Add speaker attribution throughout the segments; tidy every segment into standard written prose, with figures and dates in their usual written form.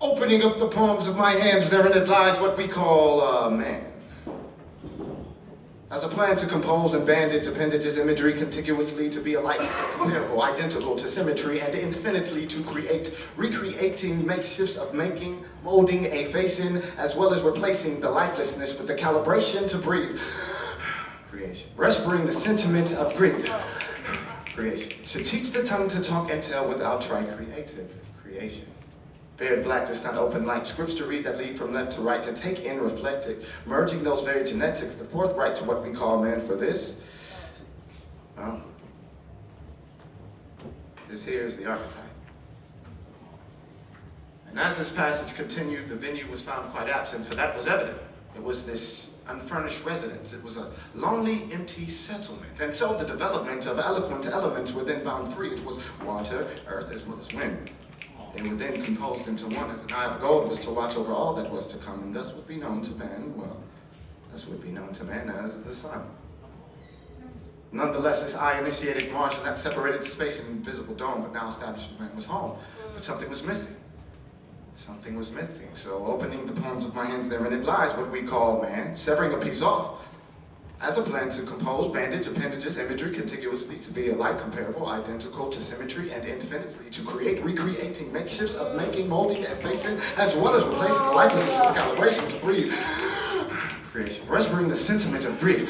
Speaker 1: Opening up the palms of my hands, therein it lies what we call man. As a plan to compose and bandage appendages imagery contiguously to be alike, comparable, identical to symmetry, and infinitely to create, recreating makeshifts of making, molding, effacing, as well as replacing the lifelessness with the calibration to breathe. Creation. Respiring the sentiment of grief. Creation. To teach the tongue to talk and tell without creative creation. Bared black does not open light, scripts to read that lead from left to right, to take in, reflect it, merging those very genetics, the fourth right to what we call man for this. Well, this here is the archetype. And as this passage continued, the venue was found quite absent, for that was evident. It was this unfurnished residence. It was a lonely, empty settlement. And so the development of eloquent elements were then bound free. It was water, earth, as well as wind. They were then composed into one, as an eye of gold was to watch over all that was to come, and thus would be known to man, well, thus would be known to man as the sun. Nonetheless, this eye initiated margin that separated space and invisible dome, but now established man was home. But something was missing. Something was missing. So opening the palms of my hands, therein it lies what we call man, severing a piece off, as a plan to compose, bandage, appendages, imagery contiguously to be alike, comparable, identical to symmetry, and infinitely to create, recreating makeshifts of making, molding, and facing, as well as replacing the likeness with the calibration to breathe. Creation. Respiring the sentiment of grief.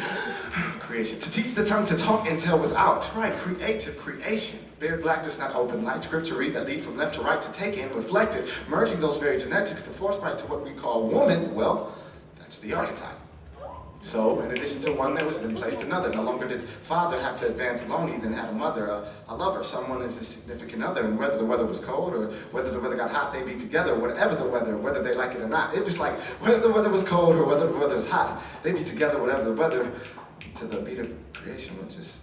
Speaker 1: Creation. To teach the tongue to talk and tell without. Right, creative creation. Bared black does not open light, scripture read that lead from left to right, to take in, reflect it, merging those very genetics, the fourth right to what we call woman, well, that's the archetype. So, in addition to one, there was then placed another. No longer did father have to advance alone, he then had a mother, a lover, someone as a significant other, and whether the weather was cold or whether the weather got hot, they'd be together, whatever the weather, whether they like it or not. It was like, whether the weather was cold or whether the weather was hot, they'd be together, whatever the weather, to the beat of creation, which is